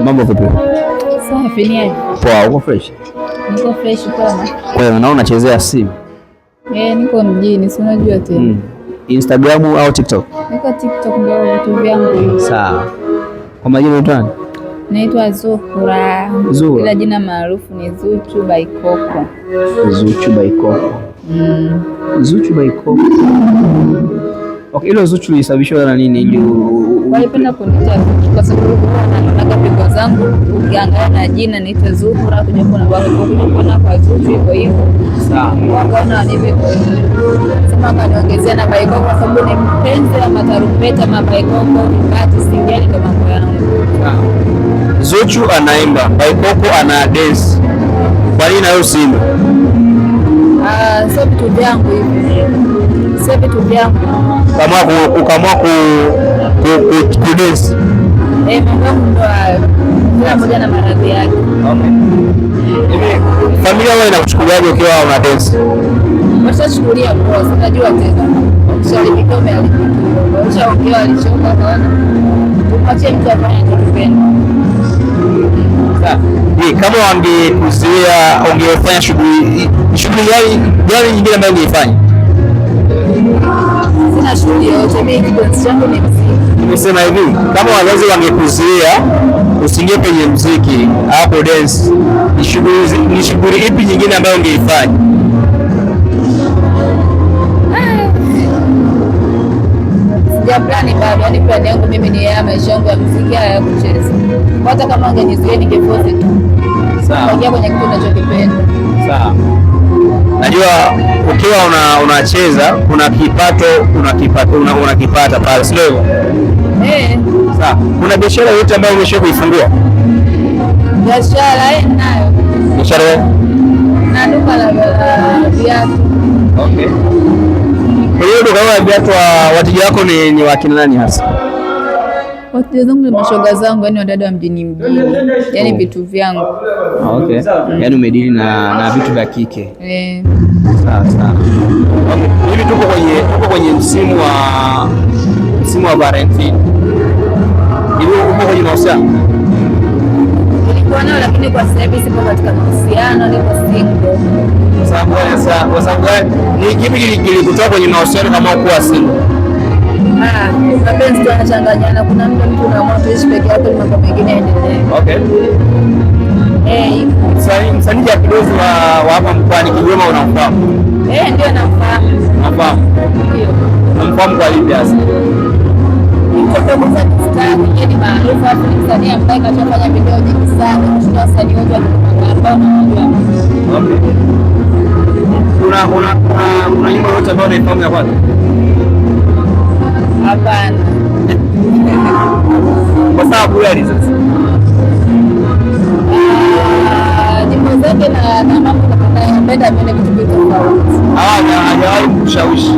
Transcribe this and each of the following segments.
Mambo vipi? Safi ni aje? Poa, uko fresh? Niko fresh kama. Kwa hiyo naona unachezea simu. Niko mjini, si unajua tena. Instagram au TikTok? Niko TikTok ndio vitu vyangu. Sawa. Kwa majina unaitwa nani? Naitwa Zuhura. Zuhura. Ila jina maarufu ni Zuchu by Coco. Zuchu by Coco. Zuchu by Coco. Okay, ilo Zuchu lisababishwa na nini ili walipenda kuniita Zuchu kwa sababu naonaga pigo zangu ukiangalia na jina naitwa Zuhura kuja kuna baba kuja kwa Zuchu hivyo hivyo. Sawa. Wakaona wanipe sema kaniongezea na by Coco kwa sababu ni mpenzi wa matarumbeta by Coco kati singeli ndo mambo yangu. Zuchu anaimba, by Coco ana dance. Kwa nini nayo usimbe? Sio vitu vyangu hivi. Sio vitu vyangu. Ukamua ku dance. Mambo yangu ndo hayo. Kila mmoja na maradhi yake. Okay. Familia wewe inakuchukuliaje ukiwa una dance? Washachukulia poa, unajua tena. Ushalipika umealipika. Ushaongea alichoka kaona. Tupatie mtu afanye anachopenda. Kama wangekuzuia ungefanya shughuli gani nyingine ambayo ungeifanya? Sina shughuli yoyote, mimi kitu changu ni muziki. Nimesema hivi, kama wazazi wangekuzuia usiingie kwenye muziki au dance, ni shughuli ipi nyingine ambayo ungeifanya? Plani bado, yani plani yangu mimi ni ya maisha yangu ya muziki ya kucheza. Hata kama ungenizuia ningeforce tu. Sawa. Ongea kwenye kitu ninachokipenda. Sawa. Najua ukiwa unacheza kuna kipato unakipata pale, sio hivyo? Sawa. Kuna biashara yote ambayo umesha kuifungua? Biashara nayo. Biashara na duka la viatu. Okay. Kwa hiyo duka la viatu wateja wako ni wakina nani hasa? Wateja zangu ni mashoga zangu, yani wadada wa mjini, yani vitu vyangu. Okay. Yani umedili na vitu vya kike. Sawa sawa. Okay. Hivi tuko kwenye msimu wa Valentine. Hivi uko kwenye mahusiano? Nilikuwa nao lakini kwa sasa hivi sipo katika mahusiano, niko single. Kwa sababu ni kipi kilikutoa kwenye mahusiano kama ukuwa single? Mapenzi yanachanganyana, kuna mtu unaamua kuishi peke yako ili mambo mengine yaendelee. Okay. Msanii ya kidogo wa hapa mkoani Kigoma unamfahamu? Ndio namfahamu. Unafahamu? Ndio. Unamfahamu kwa lipi hasa? Kutoka star ni maarufu hapo, ni msanii ambaye kashafanya video nyingi sana, kushinda wasanii wote ambao unajua. Okay. Kuna nyimbo yote ambayo unaifahamu ya kwake? Hapana. Kwa sababu gani sasa? Nyimbo zake na mambo napenda vile vitu tofauti. Hajawahi kushawishi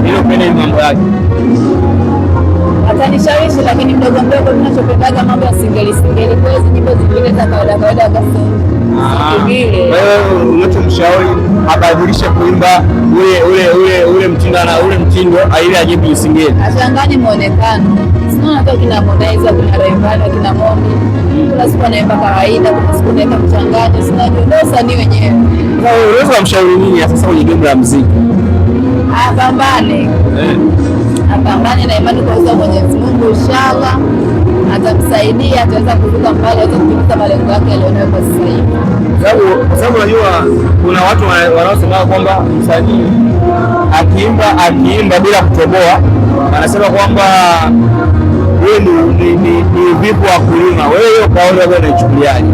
ili upende mambo yake? Atanishawishi lakini mdogo mdogo tunachopendaga mambo ya singeli. Kwa hiyo nyimbo zingine za kawaida basi. Wewe unachomshauri abadilishe kuimba ule mtindo ili ajibu singeli. Achanganye muonekano. Sio hata kina Modaiza, kuna Rayvanny, kina Mondi. Kuna siku anaimba kawaida, kuna siku anaimba mchanganyo, sinajua ndio sanii wenyewe. Unaweza kumshauri nini sasa kwenye game la muziki? Apambane. Apambane na imani kwa uwezo wa Mwenyezi Mungu, inshallah atamsaidia, ataweza kuvuka mbali, ataweza kutimiza malengo yake alionayo kwa sasa hivi. Sababu unajua kuna watu wanaosema kwamba msanii akiimba bila kutoboa, anasema kwamba wewe ni vipi wa kulima. Wewe hiyo kauli wewe unaichukuliaje?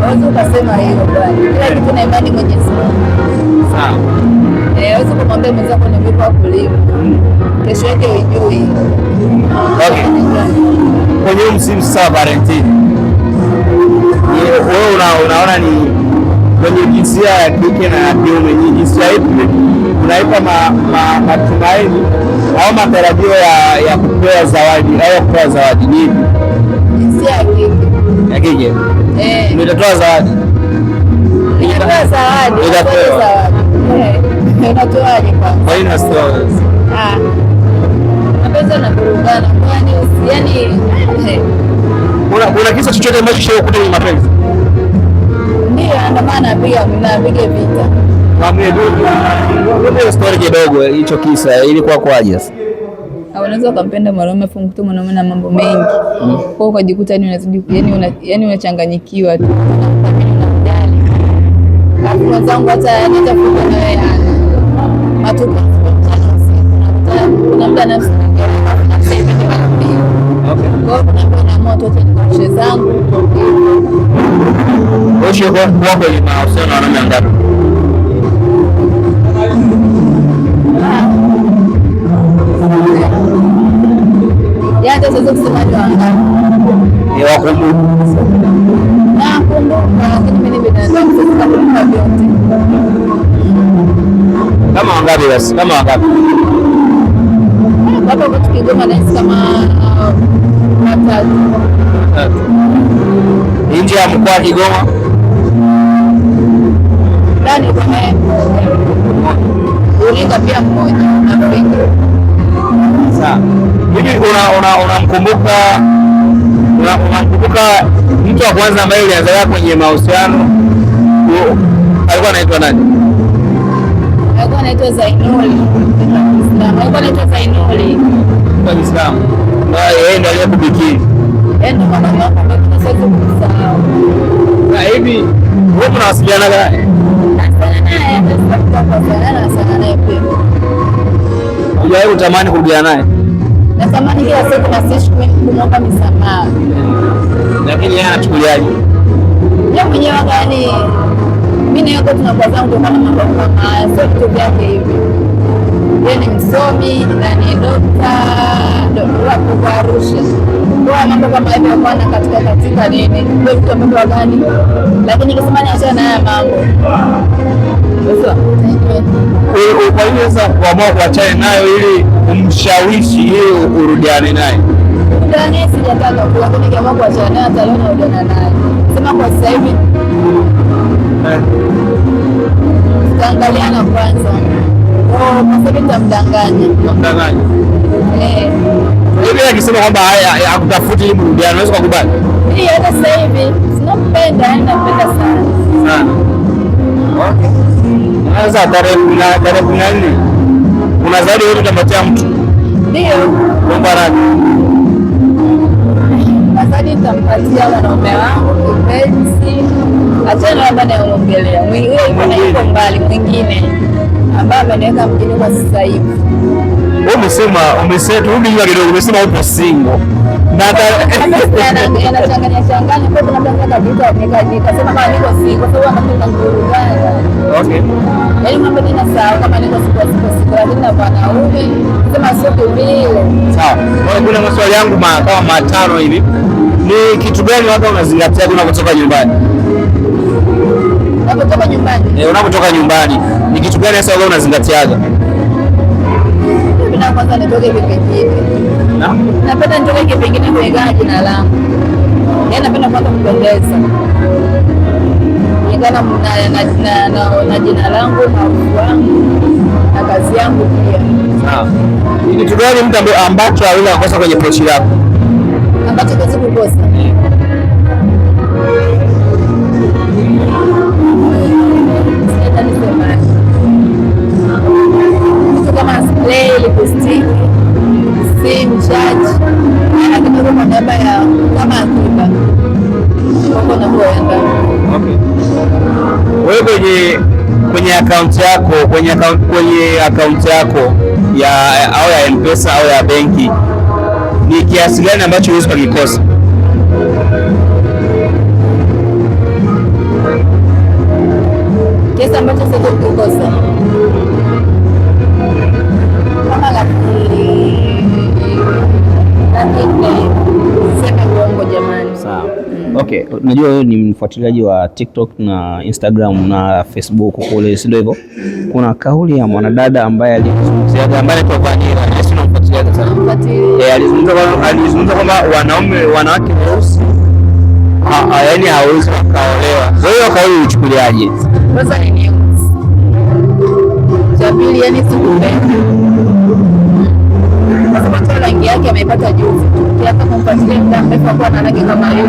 Wewe ukasema hiyo bwana. Kila kitu na imani Mwenyezi Mungu. Sawa. Wewe kumwambia mwenzako ni vipi wa kulima. Kesho yake ujui. Okay. Kwenye msimu sasa Valentine, wewe unaona ni kwenye jinsia ya kike na ya kiume, ni jinsia ipi unaipa matumaini au matarajio ya kupewa zawadi au kupewa zawadi? Ni jinsia ya kike. Ya kike? Nitatoa zawadi. Nitatoa zawadi. Nitatoa zawadi. Unatoaje kwanza? Kwa nini unatoa? Mapenzi na burudani, yani Kuna kisa chochote ambacho kishakukuta kwenye mapenzi? Ndio, ndio maana napiga vita. Ndio story kidogo hicho kisa ilikuwa kwaje sasa? Unaweza ukampenda mwanaume afu mkuta mwanaume na mambo mengi. Kwa ukajikuta yani unazidi yani unachanganyikiwa tu. Unamjali. Hapo wenzangu hata fuka na wewe ana. Matuko. Kuna muda nafsi imendi wapi. Okay. Kwa hiyo naamua tu nishe zangu. Wewe kwa kwenye mahusiano na wanaume wangapi? Hata sasa kusema ni wangapi? Ni wakumbuka. Nakumbuka, lakini mimi ni binadamu, sasa kumbuka vyote. Kama wangapi basi? Kama wangapi? Hapo kwa Kigoma na kama 3. Nje ya mkoa wa Kigoma? Ndani kwa Ulinga pia mmoja na Afrika. Sawa. Hivi unamkumbuka mtu wa kwanza ambaye ulianza kwenye mahusiano alikuwa anaitwa nani? Alikuwa anaitwa Zainuli. Alikuwa anaitwa Zainuli. Kwa Muislamu. Yeye ndiye aliyekubikiri. Ndio mama wangu amekuwa sasa kusahau. Na hivi wewe unawasiliana naye? Sana naye pia. Hujawahi kutamani kurudiana naye? Natamani kila siku na siku kumwomba msamaha. Lakini yeye anachukuliaje? Yeye mwenyewe gani? Mimi na yeye tunakuwa zangu kwa mambo kama haya, sio vitu vyake hivi. Yeye ni msomi na ni dokta kwa Arusha. Kwa mambo kama hivyo bwana katika nini? Ndio vitu ambavyo gani? Lakini nikisema niachane na haya mambo. Sasa kwa hiyo sasa kuamua kuachana nayo ili umshawishi ili urudiane naye. Ndani sijataka kwa sababu nikiamua kuachana naye hata leo narudiana naye. Sema kwa sasa hivi. Tutaangaliana kwanza. Kwa sababu nitamdanganya. Nitamdanganya. Hivi akisema kwamba hakutafuti ili mrudiane, unaweza kukubali? Ndio, hata sasa hivi sinampenda sana. Sana. Okay. Sasa tarehe 14 kuna zawadi yote utampatia mtu? Ndio. Bomba radi. Zawadi nitampatia wanaume wangu kipenzi. Achana labda na uongelea. Mwingine yuko mbali mwingine ambaye ameniweka mjini kwa sasa hivi. Umesema turudi nyuma kidogo, umesema upo single. Na anachanganya kwa kuna mtu kabisa nikasema kama niko single kwa sababu anapenda ngurugana. Okay. Yaani mambo ni sawa kama niko single lakini na wanaume sema sio vile. Sawa. Kuna maswali yangu kama 5 hivi. Ni kitu gani watu unazingatia unapotoka nyumbani? Unapotoka nyumbani? Unapotoka nyumbani. Ni kitu gani sasa wewe unazingatiaga? Napenda kwanza nitoke kipengine. Napenda nitoke kipengine kuingia jina langu. Yaani napenda kwanza kupendeza. Kulingana na jina langu na utu wangu na kazi yangu pia. Sawa. Ni kitu gani mtu ambacho hawezi kukosa kwenye pochi yako? Ambacho hawezi kukosa. Kama spray, lipstick, simu, charge, na kidogo kwa niaba ya kama akiba. Huko napoenda. Okay. Wewe kwenye akaunti yako ya M-Pesa au ya benki ni kiasi gani ambacho huwezi kukikosa? Kiasi ambacho siwezi kukikosa. Kama sawa. Okay, najua wewe ni mfuatiliaji wa TikTok na Instagram na Facebook kule, si ndio hivyo? Kuna kauli ya mwanadada ambaye alizungumzia anaitwa Vanilla, sio namfuatilia sana. Alizungumza kwamba wanawake weusi yaani hawezi kuolewa. Wewe kauli ulichukuliaje? Kwanza ni nyeusi. Cha pili yani sikupenda. Kwa sababu rangi yake rangi ameipata juzi. Kiasi kumfuatilia muda mrefu kwa na rangi kama hiyo.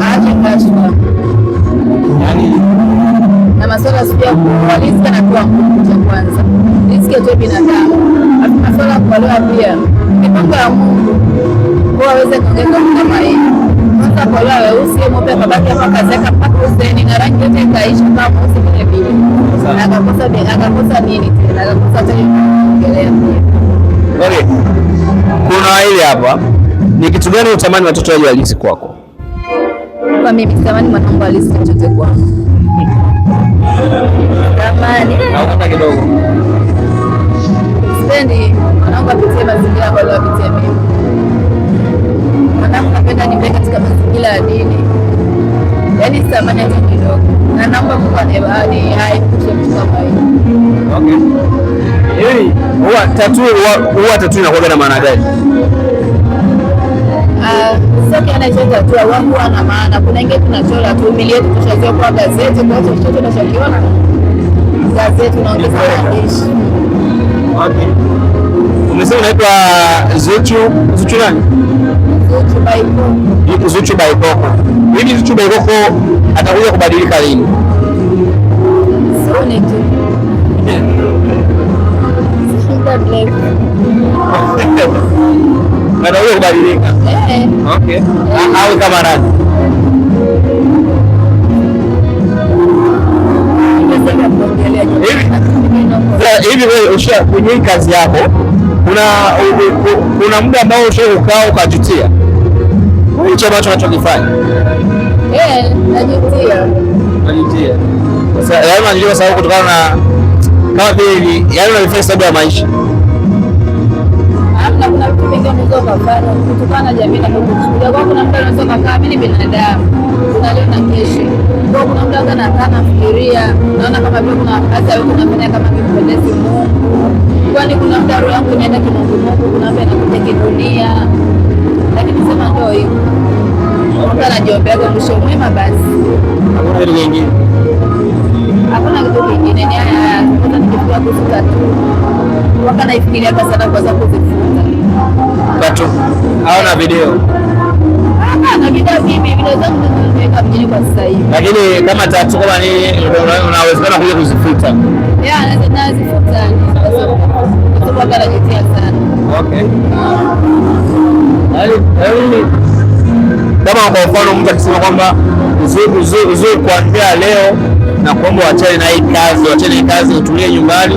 Aache kashfa. Yaani na masuala sio kwa riziki na kwa cha kwanza. Riziki ya binadamu. Alafu masuala ya kuolewa pia. Mipango ya Mungu. Kwa aweze kuongeza kama hii. Kwanza kuolewa weusi mweupe babake hapa kazeka mpaka useni na rangi yote ikaisha kama mweusi vile vile. Akakosa nini tena? Akakosa tena kuongelea pia. Okay. Kuna ile hapa. Ni kitu gani utamani watoto waje halisi kwako? Kwa mimi sitamani mwanangu halisi chochote kwangu. Tamani. Naona kidogo. Sipendi mwanangu apitie mazingira ambayo apitie mimi. Mwanangu napenda nipe katika mazingira ya dini. Yaani sitamani hata kidogo. Na naomba Mungu anibariki haipushe mtu kama hiyo. Okay. Hii huwa tatu inakuwa na maana gani? Sio kiana cha tatu wangu ana maana. Kuna ingine tunachora tu mili yetu tushazoea kwa gazeti kwa hiyo chochote tunachokiona gazeti tunaongeza maandishi. Okay. Umesema unaitwa Zuchu nani? Zuchu Baikoko. Zuchu Baikoko. Hivi Zuchu Baikoko atakuja kubadilika lini? Sioni tu. Atakuja kubadilika. Okay. Au kama nani? Hivi wewe kwenye kazi yako kuna muda ambao ushakaa ukajutia hicho ambacho unachokifanya? Najutia. Sasa yaani unajua sababu kutokana na kama vile yaani unafanya sababu ya maisha. Kuna vitu vingi unaweza kufanya kutokana na jamii na kuchukulia kwa kuna mtu anaweza kukaa mimi ni binadamu. Kuna leo na kesho. Kwa kuna mtu anakaa nafikiria, naona kama vile kuna kazi au kunafanya kama kimpendezi Mungu. Kwani kuna mtu roho yangu inaenda kimungu, kuna mtu anakuja kidunia. Lakini sema ndio hiyo. Mtu anajiombea kwa mwisho mwema basi. Hakuna kitu kingine. Hakuna kitu kingine. Ni haya kwanza nikifikiria kufuta tu. Waka naifikiria kwa sana kwa sababu kuzifuta. Tatu. Au na video? Na video zangu nimeweka mjini kwa sasa hivi. Lakini kama tatu kama ni unawezekana kuja kuzifuta. Nazifuta kwa sababu anajitia sana. Okay. Kama kwa mfano mtu akisema kwamba uzuri kuanzia leo na kuomba wachane na hii kazi, utulie nyumbani,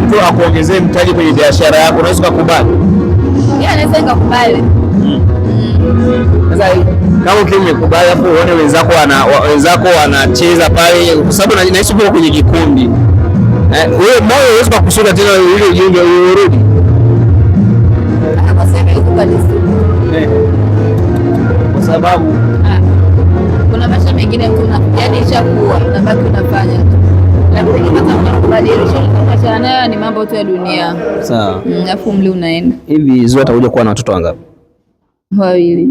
mtu akuongezee mtaji kwenye biashara yako, unaweza kukubali? Naweza nikakubali. Sasa kama ukimekubali hapo uone wenzako wanacheza pale, kwa sababu naishi kwa kwenye kikundi. Wewe moyo huwezi kukushuka tena ile ujinga urudi. Kwa sababu kuna maisha mengine yaani ishakuwa unabaki unafanya tu. Lakini kama kubadilisha maisha nayo ni mambo tu ya dunia. Sawa. Alafu umri unaenda. Hivi Zuchu atakuja kuwa na watoto wangapi? 2.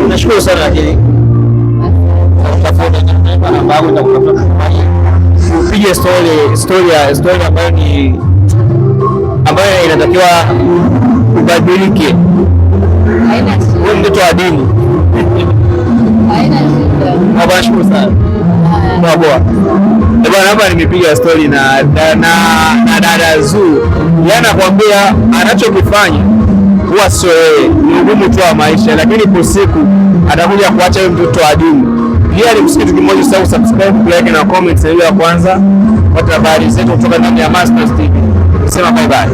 Nashukuru sana lakini upige story ambayo inatakiwa ubadilike. Haina shida. Wewe mtoto wa dini. Haina shida. Nashukuru sana. Bwana hapa nimepiga story na dada Zuu. Yeye anakuambia anachokifanya huwa sio yeye, ni ugumu tu wa maisha, lakini kwa siku atakuja kuacha yeye mtoto wa dini. Pia ni kitu kimoja, usahau subscribe, like na comment, ili ya kwanza kupata habari zetu kutoka ndani ya Mastaz TV. Sema bye bye.